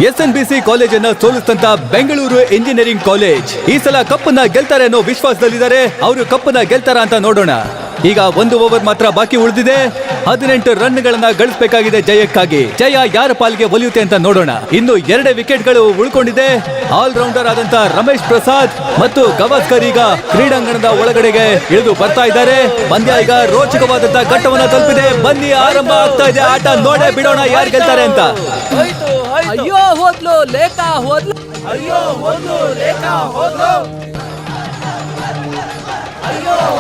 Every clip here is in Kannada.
SNBC ಕಾಲೇಜನ್ನ ಸೋಲಿಸಿದಂತ ಬೆಂಗಳೂರು ಇಂಜಿನಿಯರಿಂಗ್ ಕಾಲೇಜ್ ಈ ಸಲ ಕಪ್ಪನ್ನ ಗೆಲ್ತಾರೆ ಅನ್ನೋ ವಿಶ್ವಾಸದಲ್ಲಿದ್ದಾರೆ. ಅವರು ಕಪ್ಪನ್ನ ಗೆಲ್ತಾರ ಅಂತ ನೋಡೋಣ. ಈಗ 1 ಓವರ್ ಮಾತ್ರ ಬಾಕಿ ಉಳಿದಿದೆ. 18 ರನ್ಗಳನ್ನ ಗಳಿಸಬೇಕಾಗಿದೆ ಜಯಕ್ಕಾಗಿ. ಜಯ ಯಾರ ಪಾಲಿಗೆ ಒಲಿಯುತ್ತೆ ಅಂತ ನೋಡೋಣ. ಇನ್ನು 2 ವಿಕೆಟ್ಗಳು ಉಳ್ಕೊಂಡಿದೆ. ಆಲ್ ರೌಂಡರ್ ಆದಂತ ರಮೇಶ್ ಪ್ರಸಾದ್ ಮತ್ತು ಗವಾಸ್ಕರ್ ಈಗ ಕ್ರೀಡಾಂಗಣದ ಒಳಗಡೆಗೆ ಇಳಿದು ಬರ್ತಾ ಇದ್ದಾರೆ. ಪಂದ್ಯ ಈಗ ರೋಚಕವಾದಂತ ಘಟ್ಟವನ್ನ ತಲುಪಿದೆ. ಬನ್ನಿ, ಆರಂಭ ಆಗ್ತಾ ಇದೆ ಆಟ. ನೋಡೇ ಬಿಡೋಣ ಯಾರು ಗೆಲ್ತಾರೆ ಅಂತ. ಅಯ್ಯೋ ಹೋದ್ಲು ಲೇಖಾ ಹೋದ್ಲು. ಅಯ್ಯೋ ಹೋದ್ಲು ಲೇಖಾ ಹೋದ್ಲು.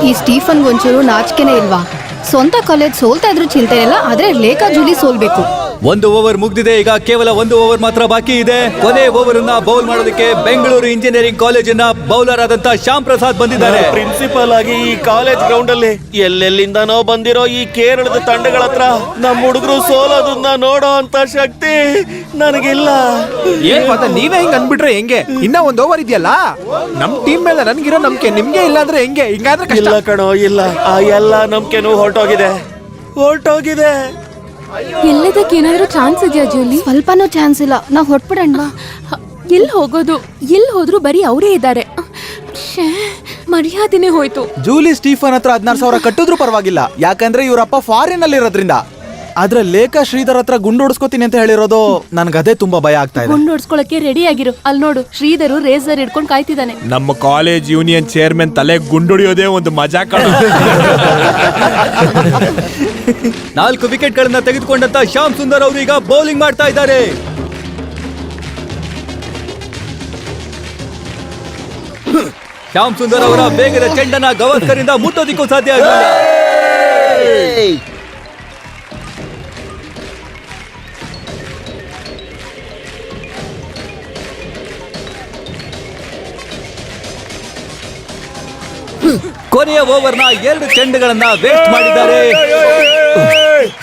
ಈ ಸ್ಟೀಫನ್ ಒಂಚೂರು ನಾಚಿಕೆನೇ ಇಲ್ವಾ? ಸ್ವಂತ ಕಾಲೇಜ್ ಸೋಲ್ತಾ ಇದ್ರು ಚಿಂತೆ ಇಲ್ಲ, ಆದ್ರೆ ಲೇಖಾ ಜೂಲಿ ಸೋಲ್ಬೇಕು. 1 ಓವರ್ ಮುಗ್ದಿದೆ. ಈಗ ಕೇವಲ 1 ಓವರ್ ಮಾತ್ರ ಬಾಕಿ ಇದೆ. ಕೊನೆ ಓವರ್ ಅನ್ನ ಬೌಲ್ ಮಾಡೋದಕ್ಕೆ ಬೆಂಗಳೂರು ಇಂಜಿನಿಯರಿಂಗ್ ಕಾಲೇಜಿನ ಬೌಲರ್ ಆದಂತ ಶ್ಯಾಮ್ ಪ್ರಸಾದ್ ಬಂದಿದ್ದಾರೆ. ಪ್ರಿನ್ಸಿಪಲ್ ಆಗಿ ಈ ಕಾಲೇಜ್ ಗ್ರೌಂಡ್ ಅಲ್ಲಿ ಎಲ್ಲೆಲ್ಲಿಂದನೋ ಬಂದಿರೋ ಈ ಕೇರಳದ ತಂಡಗಳ ಹತ್ರ ನಮ್ಮ ಹುಡುಗರು ಸೋಲೋದನ್ನ ನೋಡೋ ಅಂತ ಶಕ್ತಿ ನನಗಿಲ್ಲ. ನೀವೇ ಹಿಂಗ್ ಅನ್ಬಿಟ್ರೆ ಹೆಂಗೆ? ಇನ್ನ 1 ಓವರ್ ಇದೆಯಲ್ಲ. ನಮ್ ಟೀಮ್ ಮೇಲೆ ನನ್ಗಿರೋ ನಂಬಿಕೆ ನಿಮ್ಗೆ ಇಲ್ಲ ಅಂದ್ರೆ ಹೆಂಗೆ? ಹಿಂಗಾದ್ರೆ ಇಲ್ಲ ಕಣೋ, ಇಲ್ಲ. ಆ ಎಲ್ಲ ನಂಬಿಕೆನೂ ಹೊರಟೋಗಿದೆ. ಎಲ್ಲದಕ್ಕೆ ಏನಾದ್ರೂ ಚಾನ್ಸ್ ಇದೆಯಾ ಜೂಲಿ? ಸ್ವಲ್ಪನೂ ಚಾನ್ಸ್ ಇಲ್ಲ. ನಾವ್ ಹೊಟ್ಬಿಡಣ್ವಾ. ಎಲ್ಲಿ ಹೋಗೋದು? ಎಲ್ಲಿ ಹೋದ್ರು ಬರೀ ಅವರೇ ಇದ್ದಾರೆ. ಮರ್ಯಾದೆನೇ ಹೋಯ್ತು. ಜೂಲಿ ಸ್ಟೀಫನ್ ಹತ್ರ 16,000 ಕಟ್ಟಿದ್ರು ಪರವಾಗಿಲ್ಲ, ಯಾಕಂದ್ರೆ ಇವ್ರಪ್ಪ ಫಾರಿನ್ ಅಲ್ಲಿ ಇರೋದ್ರಿಂದ. ಆದ್ರೆ ಲೇಖಾ ಶ್ರೀಧರ್ ಹತ್ರ ಗುಂಡು ಹೊಡ್ಸ್ಕೊತೀನಿ ಅಂತ ಹೇಳಿರೋದು ನನ್ಗದೇ ತುಂಬಾ ಭಯ ಆಗ್ತಾ ಇದೆ. ಗುಂಡು ಹೊಡ್ಸ್ಕೊಳಕ್ಕೆ ರೆಡಿ ಆಗಿರು. ಅಲ್ಲಿ ನೋಡು, ಶ್ರೀಧರು ರೇಸರ್ ಹಿಡ್ಕೊಂಡು ಕಾಯ್ತಿದ್ದಾನೆ. ನಮ್ಮ ಕಾಲೇಜ್ ಯೂನಿಯನ್ ಚೇರ್ಮನ್ ತಲೆ ಗುಂಡುಡಿಯೋದೇ ಒಂದು ಮಜಾ ಕಣ. 4 ವಿಕೆಟ್ ಗಳನ್ನ ತೆಗೆದುಕೊಂಡಂತ ಶ್ಯಾಮ್ ಸುಂದರ್ ಅವರು ಈಗ ಬೌಲಿಂಗ್ ಮಾಡ್ತಾ ಇದ್ದಾರೆ. ಶ್ಯಾಮ್ ಸುಂದರ್ ಅವರ ವೇಗದ ಚೆಂಡನ್ನ ಗವಾಸ್ಕರ್ ಇಂದ ಮುಟ್ಟೋದಿಕ್ಕೂ ಸಾಧ್ಯ ಆಗಿಲ್ಲ. ಕೊನೆಯ ಓವರ್ನ 2 ಚೆಂಡುಗಳನ್ನ ವೇಸ್ಟ್ ಮಾಡಿದ್ದಾರೆ.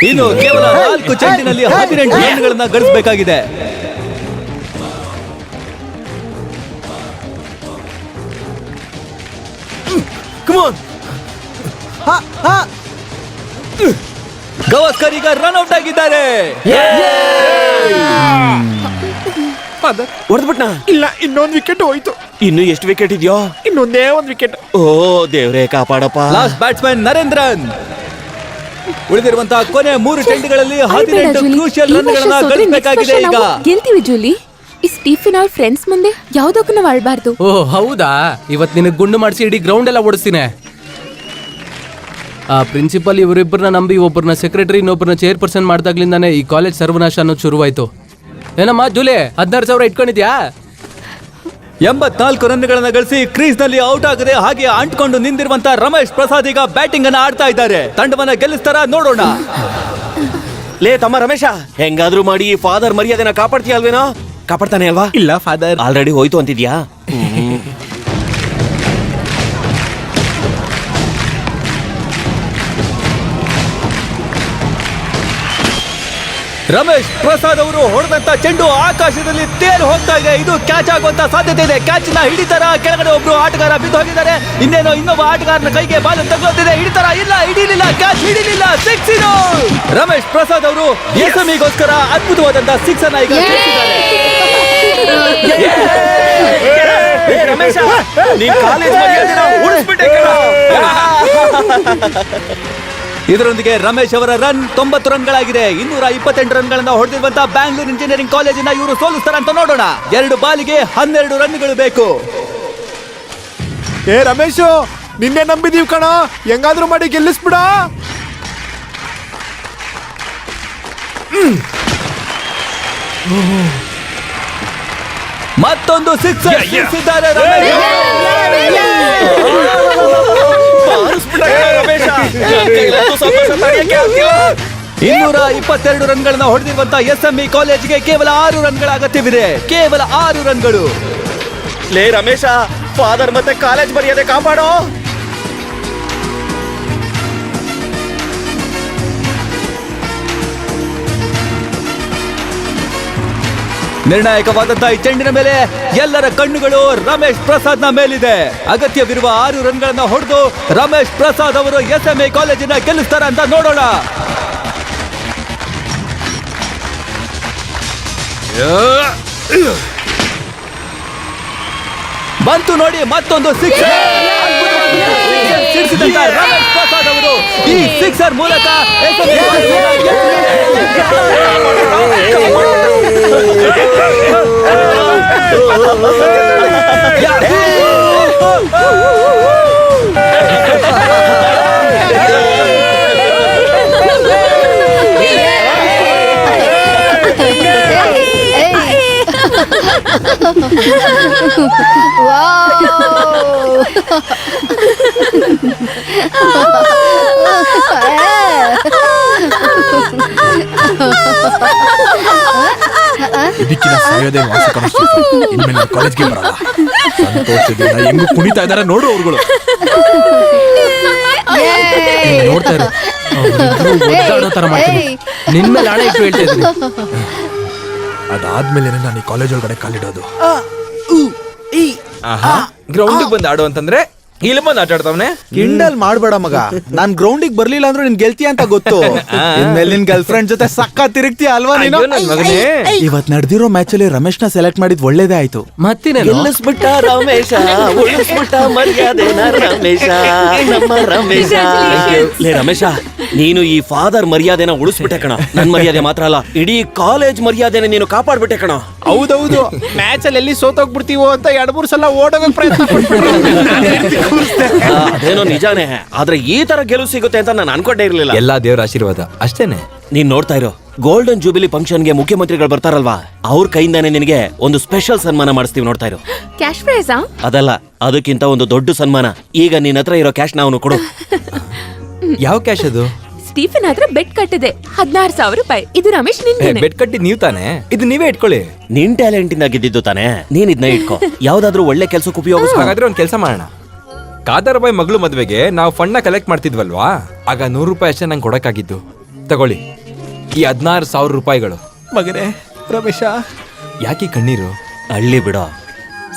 ಇನ್ನು ಕೇವಲ 4 ಚೆಂಡಿನಲ್ಲಿ 18 ರನ್ಗಳನ್ನ ಗಳಿಸಬೇಕಾಗಿದೆ. ಗವಾಸ್ಕರ್ ಈಗ ರನ್ ಔಟ್ ಆಗಿದ್ದಾರೆ. ಹೊಡೆದ್ಬಿಟ್ನಾ? ಇಲ್ಲ, ಇನ್ನೊಂದು ವಿಕೆಟ್ ಹೋಯ್ತು. ಇನ್ನು ಎಷ್ಟು ವಿಕೆಟ್ ಇದೆಯೋ? ಇನ್ನೊಂದೇ 1 ವಿಕೆಟ್. ಓ ದೇವ್ರೇ ಕಾಪಾಡಪ್ಪ. Last batsman Narendran. ಉಳಿದಿರುವಂತಹ ಕೊನೆ 3 ಚೆಂಡುಗಳಲ್ಲಿ 18 ಕ್ರೂಷಿಯಲ್ ರನ್ಗಳನ್ನ ಗಳಿಸಬೇಕಾಗಿದೆ. ಈಗ ಗೆಲ್ತೀವಿ ಜೂಲಿ. ಈ ಸ್ಟೀಫನ್ ಅವ್ರ ಫ್ರೆಂಡ್ಸ್ ಮುಂದೆ ಯಾವ್ದಕ್ಕೂ ನಾವು ಆಡ್ಬಾರ್ದು. ಓ ಹೌದಾ? ಇವತ್ ನಿನಗೆ ಗುಂಡು ಮಾಡಿಸಿ ಇಡೀ ಗ್ರೌಂಡ್ ಎಲ್ಲ ಓಡಿಸ್ತೀನಿ. ಆ ಪ್ರಿನ್ಸಿಪಲ್ ಇವರಿಬ್ಬರನ್ನ ನಂಬಿ ಒಬ್ಬರನ್ನ ಸೆಕ್ರೆಟರಿ ಇನ್ನೊಬ್ಬರನ್ನ ಚೇರ್ಪರ್ಸನ್ ಮಾಡ್ದಾಗ್ಲಿಂದಾನೆ ಈ ಕಾಲೇಜ್ ಸರ್ವನಾಶ ಅನ್ನೋದು ಶುರುವಾಯ್ತು. ಏನಮ್ಮ ಜೂಲಿ, 16,000 ಇಟ್ಕೊಂಡಿದ್ಯಾ? 84 ರನ್ಗಳನ್ನ ಗಳಿಸಿ ಕ್ರೀಸ್ ನಲ್ಲಿ ಔಟ್ ಆಗದೆ ಹಾಗೆ ಅಂಟ್ಕೊಂಡು ನಿಂತಿರುವಂತ ರಮೇಶ್ ಪ್ರಸಾದ್ ಈಗ ಬ್ಯಾಟಿಂಗ್ ಅನ್ನ ಆಡ್ತಾ ಇದ್ದಾರೆ. ತಂಡವನ್ನ ಗೆಲ್ಲಿಸ್ತಾರ ನೋಡೋಣ. ಲೇ ತಮ್ಮ ರಮೇಶ, ಹೆಂಗಾದ್ರೂ ಮಾಡಿ ಈ ಫಾದರ್ ಮರ್ಯಾದೆನ ಕಾಪಾಡ್ತೀಯ ಅಲ್ವೇನೋ? ಕಾಪಾಡ್ತಾನೆ ಅಲ್ವಾ? ಇಲ್ಲ ಫಾದರ್, ಆಲ್ರೆಡಿ ಹೋಯ್ತು ಅಂತಿದ್ಯಾ? ರಮೇಶ್ ಪ್ರಸಾದ್ ಅವರು ಹೊಡೆದಂತ ಚೆಂಡು ಆಕಾಶದಲ್ಲಿ ತೇಲ್ ಹೋಗ್ತಾ ಇದೆ. ಇದು ಕ್ಯಾಚ್ ಆಗುವಂತ ಸಾಧ್ಯತೆ ಇದೆ. ಕ್ಯಾಚ್ ನ ಹಿಡಿತಾರ? ಕೆಳಗಡೆ ಒಬ್ರು ಆಟಗಾರ ಬಿದ್ದು ಹೋಗಿದ್ದಾರೆ. ಇನ್ನೊಬ್ಬ ಆಟಗಾರನ ಕೈಗೆ ಬಾಲ್ ತಗೊಳ್ತಿದೆ. ಹಿಡಿತಾರ? ಇಲ್ಲ, ಹಿಡಿಲಿಲ್ಲ. ಕ್ಯಾಚ್ ಹಿಡಿಲಿಲ್ಲ. 6 ರಮೇಶ್ ಪ್ರಸಾದ್ ಅವರು ಎಸ್ಎಂಇಗೋಸ್ಕರ ಅದ್ಭುತವಾದಂತ 6 ಅನ್ನ ಈಗ ರಮೇಶ, ನೀನ್ ಕಾಲೇಜ್ ಮರ್ಯಾದೆನ ಉಳಿಸ್ಬಿಟ್ಟೆ ಕಣ. ಇದರೊಂದಿಗೆ ರಮೇಶ್ ಅವರ ರನ್ 90 ರನ್ಗಳಾಗಿದೆ. 228 ರನ್ಗಳನ್ನ ಹೊಡೆದಿರುವಂತಹ ಬ್ಯಾಂಗ್ಳೂರ್ ಇಂಜಿನಿಯರಿಂಗ್ ಕಾಲೇಜಿನ ಇವರು ಸೋಲಿಸ್ತಾರ ಅಂತ ನೋಡೋಣ. 2 ಬಾಲಿಗೆ 12 ರನ್ಗಳು ಬೇಕು. ಏ ರಮೇಶು, ನಿನ್ನೆ ನಂಬಿದೀವಿ ಕಣ, ಹೆಂಗಾದ್ರೂ ಮಾಡಿ ಗೆಲ್ಲಿಸ್ಬಿಡ. ಮತ್ತೊಂದು 6 ಸಿಕ್ಕಿದ್ದಾರೆ ರಮೇಶ್. 222 ರನ್ಗಳನ್ನ ಹೊಡೆದಿರುವಂತಹ ಎಸ್ಎಂಇ ಕಾಲೇಜ್ಗೆ ಕೇವಲ 6 ರನ್ಗಳ ಅಗತ್ಯವಿದೆ. ಕೇವಲ 6 ರನ್ಗಳು. ಲೇ ರಮೇಶ, ಫಾದರ್ ಮತ್ತೆ ಕಾಲೇಜ್ ಮರ್ಯಾದೆ ಕಾಪಾಡೋ. ನಿರ್ಣಾಯಕವಾದಂತಹ ಈ ಚೆಂಡಿನ ಮೇಲೆ ಎಲ್ಲರ ಕಣ್ಣುಗಳು ರಮೇಶ್ ಪ್ರಸಾದ್ ನ ಮೇಲಿದೆ. ಅಗತ್ಯವಿರುವ 6 ರನ್ಗಳನ್ನ ಹೊಡೆದು ರಮೇಶ್ ಪ್ರಸಾದ್ ಅವರು ಎಸ್ಎಂಇ ಕಾಲೇಜಿನ ಗೆಲ್ಲಿಸ್ತಾರ ಅಂತ ನೋಡೋಣ. ಬಂತು ನೋಡಿ ಮತ್ತೊಂದು ಸಿಕ್ಸರ್ ಸಿಡಿಸಿದಂತ ರಮೇಶ್ ಪ್ರಸಾದ್ ಅವರು ಈ ಸಿಕ್ಸರ್ ಮೂಲಕ ಇದಕ್ಕಿನ ಸಾಯೋದೇ ವಾಸಿ ಕಾಣಿಸ್ತು. ಇನ್ಮೇಲೆ ನಾನು ಕಾಲೇಜ್ಗೆ ಬರಲ್ಲ. ಸಂತೋಷದಿಂದ ಹೆಂಗು ಕುಣಿತಾ ಇದಾರೆ ನೋಡು ಅವ್ರುಗಳು. ನೀನ್ ನೋಡ್ತಾ ಇರು ಒದ್ದಾಡೋ ತರ ಮಾಡ್ತೀನಿ. ನಿನ್ ಮೇಲೆ ಹಣ ಇಟ್ಟು ಹೇಳ್ತಾ ಇದ್ದೀನಿ. ಅದಾದ್ಮೇಲೆ ನಾನು ಈ ಕಾಲೇಜ್ ಒಳಗಡೆ ಕಾಲಿಡೋದು. ಗ್ರೌಂಡ್ ಬಂದು ಆಡು ಅಂತಂದ್ರೆ ಇಲ್ಲಿ ಬಂದು ಆಟ ಆಡ್ತಾವನೆ. ಕಿಂಡಲ್ ಮಾಡ್ಬೇಡ ಮಗ, ನಾನ್ ಗ್ರೌಂಡಿಗೆ ಬರ್ಲಿಲ್ಲ ಅಂದ್ರೆ ನಿನ್ ಗೆಲ್ತೀಯ ಅಂತ ಗೊತ್ತು. ಇನ್ಮೇಲೆ ನಿನ್ ಗರ್ಲ್ ಫ್ರೆಂಡ್ ಜೊತೆ ಸಕ್ಕ ತಿರುಗ್ತೀಯ ಅಲ್ವಾ ನೀನು? ಅಯ್ಯೋ ನನ್ ಮಗನೇ. ಇವತ್ ನಡೆದಿರೋ ಮ್ಯಾಚ್ ಅಲ್ಲಿ ರಮೇಶ್ ನ ಸೆಲೆಕ್ಟ್ ಮಾಡಿದ್ ಒಳ್ಳೇದೇ ಆಯ್ತು. ಮತ್ತಿನ ಗೆಲ್ಲಿಸ್ಬಿಟ್ಟ ರಮೇಶ, ಉಳಿಸ್ಬಿಟ್ಟ ಮರ್ಯಾದೆನ ರಮೇಶ, ನಮ್ಮ ರಮೇಶ. ಲೇ ರಮೇಶ, ನೀನು ಈ ಫಾದರ್ ಮರ್ಯಾದೆನ ಉಳಿಸ್ಬಿಟ್ಟೆ ಕಣ. ನನ್ ಮರ್ಯಾದೆ ಮಾತ್ರ ಅಲ್ಲ, ಇಡೀ ಕಾಲೇಜ್ ಮರ್ಯಾದೆನ ನೀನು ಕಾಪಾಡ್ಬಿಟ್ಟೆ ಕಣ. ಹೌದೌದು, ಮ್ಯಾಚ್ ಅಲ್ಲಿ ಎಲ್ಲಿ ಸೋತೋಗ್ಬಿಡ್ತೀವೋ ಅಂತ 2-3 ಸಲ ಓಡೋಗಕ್ ಪ್ರಯತ್ನ ಅದೇನೋ ನಿಜಾನೇ, ಆದ್ರೆ ಈ ತರ ಗೆಲುವು ಸಿಗುತ್ತೆ ಅಂತ ನಾನು ಅನ್ಕೊಂಡೇ ಇರ್ಲಿಲ್ಲ. ಎಲ್ಲಾ ದೇವರ ಆಶೀರ್ವಾದ ಅಷ್ಟೇನೆ. ನೀನ್ ನೋಡ್ತಾ ಇರೋ ಗೋಲ್ಡನ್ ಜೂಬಿಲಿ ಫಂಕ್ಷನ್ಗೆ ಮುಖ್ಯಮಂತ್ರಿಗಳು ಬರ್ತಾರಲ್ವಾ, ಅವ್ರ ಕೈಯಿಂದಾನೆ ನಿನಗೆ ಒಂದು ಸ್ಪೆಷಲ್ ಸನ್ಮಾನ ಮಾಡಿಸ್ತೀವಿ. ನೋಡ್ತಾ ಇರೋ ಕ್ಯಾಶ್ ಪ್ರೈಸಾ? ಅದಲ್ಲ, ಅದಕ್ಕಿಂತ ಒಂದು ದೊಡ್ಡ ಸನ್ಮಾನ. ಈಗ ನಿನ್ನ ಹತ್ರ ಇರೋ ಕ್ಯಾಶ್ ನಾವು ಕೊಡು. ಯಾವ ಕ್ಯಾಶ್ ಅದು? ಸ್ಟೀಫನ್ ಹತ್ರ ಬೆಟ್ ಕಟ್ಟಿದೆ 16,000 ರೂಪಾಯಿ. ಇದು ರಮೇಶ್ ನಿಂದೇನೆ. ಬೆಟ್ ಕಟ್ಟಿದ್ ನೀವ್ ತಾನೆ, ಇದು ನೀವೇ ಇಟ್ಕೊಳ್ಳಿ. ನಿನ್ ಟ್ಯಾಲೆಂಟ್ ಇಂದ ಗೆದ್ದಿದ್ದು ತಾನೆ, ನೀನ್ ಇದನ್ನ ಇಟ್ಕೋ. ಯಾವ್ದಾದ್ರು ಒಳ್ಳೆ ಕೆಲ್ಸಕ್ಕೆ ಉಪಯೋಗಿಸ. ಹಾಗಾದ್ರೆ ಒಂದ್ ಕೆಲಸ ಮಾಡೋಣ. ಕಾದರ್ಬಾಯ್ ಮಗಳು ಮದ್ವೆಗೆ ನಾವು ಫಂಡ್ ಕಲೆಕ್ಟ್ ಮಾಡ್ತಿದ್ವಲ್ವಾ, ಆಗ 100 ರೂಪಾಯಿ ಅಷ್ಟೇ ನಂಗೆ ಕೊಡಕ್ಕಾಗಿದ್ದು. ತಗೊಳ್ಳಿ ಈ 16,000 ರೂಪಾಯಿಗಳು. ಮಗನೇ ರಮೇಶ, ಯಾಕೆ ಕಣ್ಣೀರು? ಹಳ್ಳಿ ಬಿಡೋ,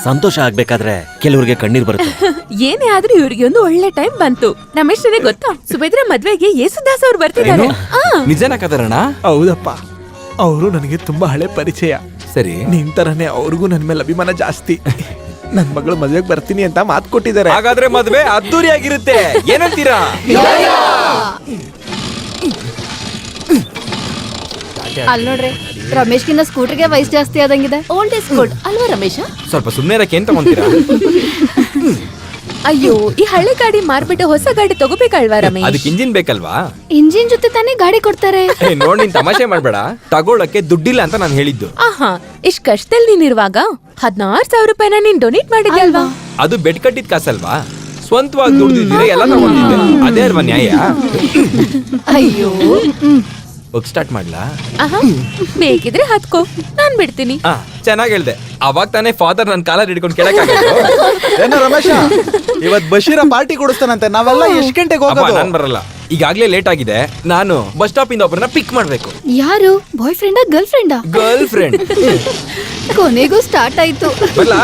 ಸಂತೋಷ ಆಗ್ಬೇಕಾದ್ರೆ ಕೆಲವ್ರಿಗೆ ಕಣ್ಣೀರ್ ಬರುತ್ತೆ. ಏನೇ ಆದ್ರೂ ಇವ್ರಿಗೆ ಒಂದು ಒಳ್ಳೆ ಟೈಮ್ ಬಂತು. ರಮೇಶ್ ನನಗೆ ಗೊತ್ತಾ, ಸುಭದ್ರ ಮದ್ವೆಗೆ ಯೇಸುದಾಸ್ ಅವ್ರು ಬರ್ತಿದ್ದಾರೆ. ನಿಜನ ಕಾದರಣ್ಣ? ಹೌದಪ್ಪ, ಅವರು ನನಗೆ ತುಂಬಾ ಹಳೆ ಪರಿಚಯ. ಸರಿ, ನಿನ್ ತರನೇ ಅವ್ರಿಗೂ ನನ್ ಮೇಲೆ ಅಭಿಮಾನ ಜಾಸ್ತಿ. ನನ್ ಮಗಳು ಮದ್ವೆಗೆ ಬರ್ತೀನಿ ಅಂತ ಮಾತು ಕೊಟ್ಟಿದ್ದಾರೆ. ಹಾಗಾದ್ರೆ ಮದ್ವೆ ಅದ್ದೂರಿಯಾಗಿರುತ್ತೆ, ಏನಂತೀರಾ? ಅಲ್ಲಿ ನೋಡ್ರಿ, ರಮೇಶ್ಗಿನ್ನ ಸ್ಕೂಟರ್ಗೆ ವಯಸ್ಸು ಜಾಸ್ತಿ ಆದಂಗಿದೆ. ಓಲ್ಡ್ ಇಸ್ ಗುಡ್ ಅಲ್ವಾ ರಮೇಶ? ಸ್ವಲ್ಪ ಸುಮ್ಮನೆ ಇರಕ್ಕೆ ಏನ್ ತಗೊಂತೀರಾ? ಅಯ್ಯೋ, ಈ ಹಳೆ ಗಾಡಿ ಮಾರ್ಬಿಟ್ಟು ಹೊಸ ಗಾಡಿ ತಗೋಬೇಕಲ್ವಾ ರಮೇಶ್? ಅದಕ್ಕೆ ಇಂಜಿನ್ ಬೇಕಲ್ವಾ? ಇಂಜಿನ್ ಜೊತೆ ತಾನೇ ಗಾಡಿ ಕೊಡ್ತಾರೆ. ನೋಡ್, ನೀನ್ ತಮಾಷೆ ಮಾಡ್ಬೇಡ. ತಗೊಳಕ್ಕೆ ದುಡ್ಡಿಲ್ಲ ಅಂತ ನಾನು ಹೇಳಿದ್ದು. ಆಹಾ, ಇಷ್ಟ್ ಕಷ್ಟದಲ್ಲಿ ನೀನಿರುವಾಗ 16,000 ರೂಪಾಯಿನ ನೀನ್ ಡೊನೇಟ್ ಮಾಡಿದ್ದೆ ಅಲ್ವಾ? ಅದು ಬೆಡ್ ಕಟ್ಟಿದ್ ಕಾಸಲ್ವಾ? ಸ್ವಂತವಾಗಿ ದುಡ್ದಿದ್ದೀರಾ, ಎಲ್ಲ ತಗೊಂಡಿದ್ದೆ. ಅದೇ ಅಲ್ವಾ ನ್ಯಾಯ? ಅಯ್ಯೋ, ಹೋಗ್ ಸ್ಟಾರ್ಟ್ ಮಾಡ್ಲಾ? ಆಹಾ, ಬೇಕಿದ್ರೆ ಹತ್ಕೋ, ನಾನ್ ಬಿಡ್ತೀನಿ. ಚೆನ್ನಾಗ್ ಹೇಳ್ದೆ. ಅವಾಗ ತಾನೇ ಫಾದರ್ ನನ್ ಕಾಲರ್ ಹಿಡ್ಕೊಂಡು ಕೇಳಕ್ಕಾಗಲ್ಲ. ಏನೋ ರಮೇಶ, ಇವತ್ ಬಶೀರ ಪಾರ್ಟಿ ಕೊಡಿಸ್ತಾನಂತೆ. ನಾವೆಲ್ಲ ಎಷ್ಟ್ ಗಂಟೆಗೆ ಹೋಗೋದು? ನಾನ್ ಬರಲ್ಲ, ಈಗಾಗ್ಲೇ ಲೇಟ್ ಆಗಿದೆ. ನಾನು ಬಸ್ ಸ್ಟಾಪ್ ಇಂದ ಒಬ್ಬರನ್ನ ಪಿಕ್ ಮಾಡ್ಬೇಕು. ಯಾರು? ಬಾಯ್ ಫ್ರೆಂಡಾ ಗರ್ಲ್ ಫ್ರೆಂಡಾ? Girl friend. ಕೊನೆಗೂ ಸ್ಟಾರ್ಟ್ ಆಯ್ತು. ಬರ್ಲಾ?